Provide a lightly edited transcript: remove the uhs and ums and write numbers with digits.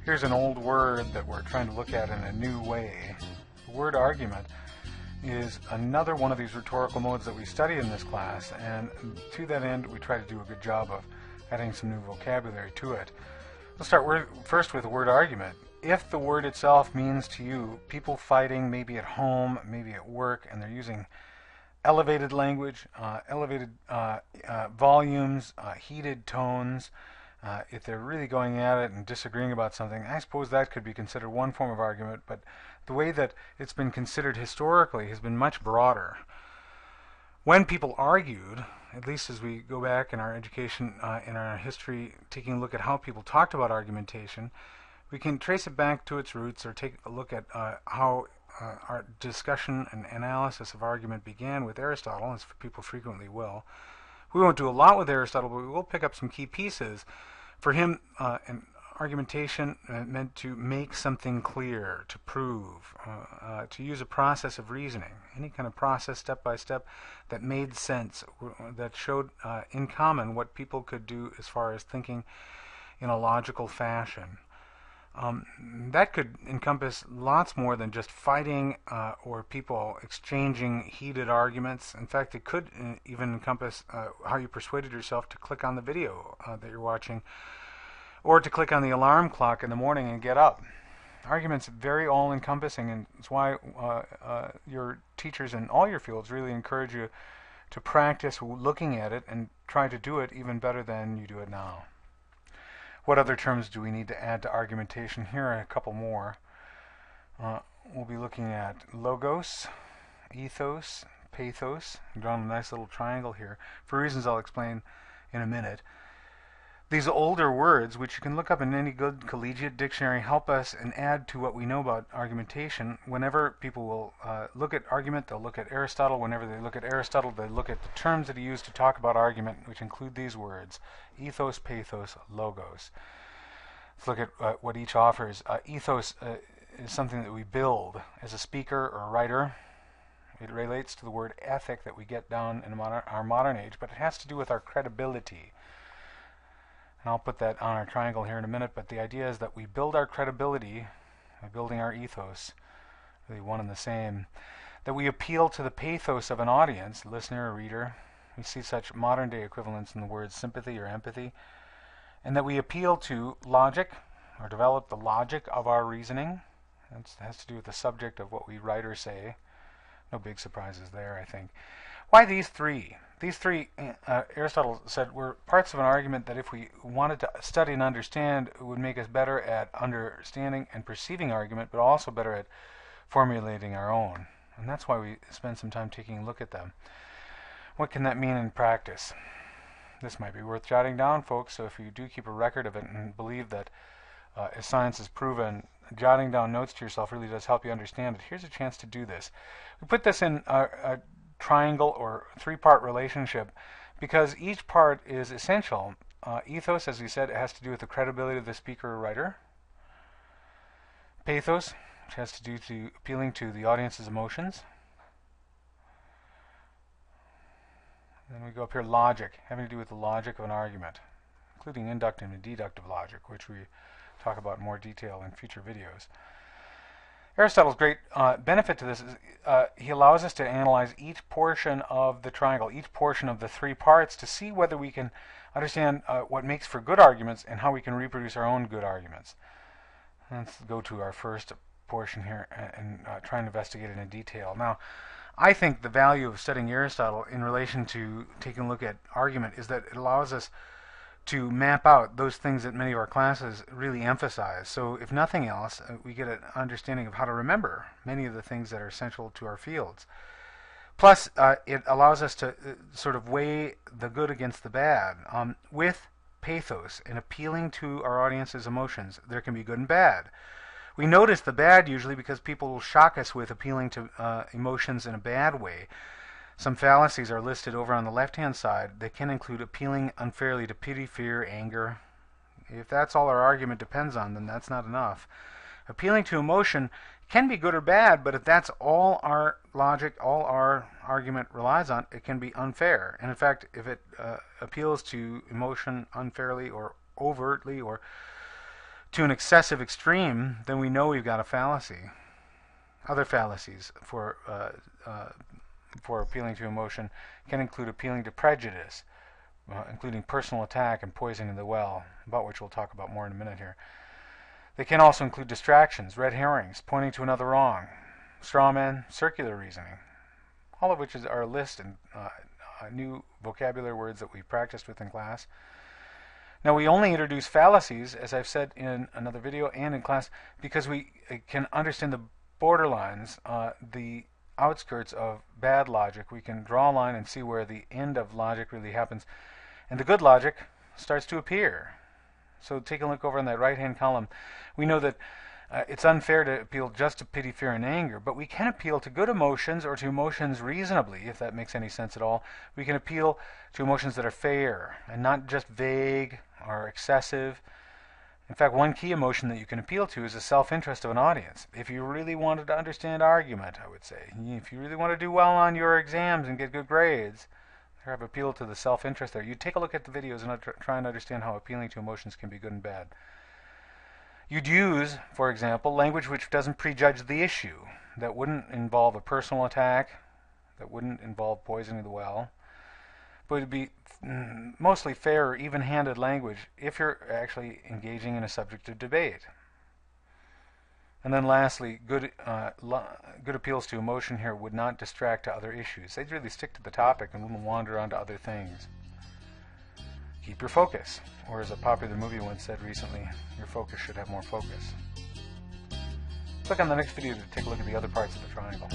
Here's an old word that we're trying to look at in a new way. The word argument is another one of these rhetorical modes that we study in this class, and to that end we try to do a good job of adding some new vocabulary to it. Let's start first with the word argument. If the word itself means to you people fighting, maybe at home, maybe at work, and they're using elevated language, elevated volumes, heated tones, if they're really going at it and disagreeing about something, I suppose that could be considered one form of argument, but the way that it's been considered historically has been much broader. When people argued, at least as we go back in our education, in our history, taking a look at how people talked about argumentation, we can trace it back to its roots or take a look at how our discussion and analysis of argument began with Aristotle, as people frequently will. We won't do a lot with Aristotle, but we will pick up some key pieces. For him, an argumentation meant to make something clear, to prove, to use a process of reasoning, any kind of process step by step that made sense, that showed in common what people could do as far as thinking in a logical fashion. That could encompass lots more than just fighting or people exchanging heated arguments. In fact, it could even encompass how you persuaded yourself to click on the video that you're watching, or to click on the alarm clock in the morning and get up. Arguments are very all-encompassing, and it's why your teachers in all your fields really encourage you to practice looking at it and try to do it even better than you do it now. What other terms do we need to add to argumentation? Here are a couple more. We'll be looking at logos, ethos, pathos. I've drawn a nice little triangle here for reasons I'll explain in a minute. These older words, which you can look up in any good collegiate dictionary, help us and add to what we know about argumentation. Whenever people will look at argument, they'll look at Aristotle. Whenever they look at Aristotle, they look at the terms that he used to talk about argument, which include these words: ethos, pathos, logos. Let's look at what each offers. Ethos is something that we build as a speaker or a writer. It relates to the word ethic that we get down in our modern age, but it has to do with our credibility. And I'll put that on our triangle here in a minute, but the idea is that we build our credibility by building our ethos, really one and the same. That we appeal to the pathos of an audience, listener or reader. We see such modern day equivalents in the words sympathy or empathy. And that we appeal to logic, or develop the logic of our reasoning. That has to do with the subject of what we write or say. No big surprises there, I think. Why these three? These three, Aristotle said, were parts of an argument that if we wanted to study and understand, it would make us better at understanding and perceiving argument, but also better at formulating our own. And that's why we spend some time taking a look at them. What can that mean in practice? This might be worth jotting down, folks, so if you do keep a record of it and believe that, as science has proven, jotting down notes to yourself really does help you understand it, here's a chance to do this. We put this in a triangle or three-part relationship because each part is essential. Ethos, as we said, it has to do with the credibility of the speaker or writer. Pathos, which has to do with appealing to the audience's emotions. Then we go up here, logic, having to do with the logic of an argument, including inductive and deductive logic, which we talk about in more detail in future videos. Aristotle's great benefit to this is he allows us to analyze each portion of the triangle, each portion of the three parts, to see whether we can understand what makes for good arguments and how we can reproduce our own good arguments. Let's go to our first portion here and try and investigate it in detail. Now, I think the value of studying Aristotle in relation to taking a look at argument is that it allows us to map out those things that many of our classes really emphasize. So if nothing else, we get an understanding of how to remember many of the things that are essential to our fields. Plus, it allows us to sort of weigh the good against the bad. With pathos and appealing to our audience's emotions, there can be good and bad. We notice the bad usually because people will shock us with appealing to emotions in a bad way. Some fallacies are listed over on the left-hand side. They can include appealing unfairly to pity, fear, anger. If that's all our argument depends on, then that's not enough. Appealing to emotion can be good or bad, but if that's all our logic, all our argument relies on, it can be unfair. And in fact, if it appeals to emotion unfairly or overtly or to an excessive extreme, then we know we've got a fallacy. Other fallacies for appealing to emotion can include appealing to prejudice, including personal attack and poisoning the well, about which we'll talk about more in a minute here. They can also include distractions, red herrings, pointing to another wrong, straw man, circular reasoning, all of which are a list and new vocabulary words that we practiced with in class. Now, we only introduce fallacies, as I've said in another video and in class, because we can understand the borderlines, the outskirts of bad logic. We can draw a line and see where the end of logic really happens, and the good logic starts to appear. So take a look over in that right-hand column. We know that it's unfair to appeal just to pity, fear, and anger, but we can appeal to good emotions or to emotions reasonably, if that makes any sense at all. We can appeal to emotions that are fair and not just vague or excessive. In fact, one key emotion that you can appeal to is the self-interest of an audience. If you really wanted to understand argument, I would say, if you really want to do well on your exams and get good grades, have appeal to the self-interest there. You take a look at the videos and try and understand how appealing to emotions can be good and bad. You'd use, for example, language which doesn't prejudge the issue, that wouldn't involve a personal attack, that wouldn't involve poisoning the well, but it'd be mostly fair or even-handed language if you're actually engaging in a subject of debate. And then lastly, good appeals to emotion here would not distract to other issues. They'd really stick to the topic and wouldn't wander onto other things. Keep your focus, or as a popular movie once said recently, your focus should have more focus. Click on the next video to take a look at the other parts of the triangle.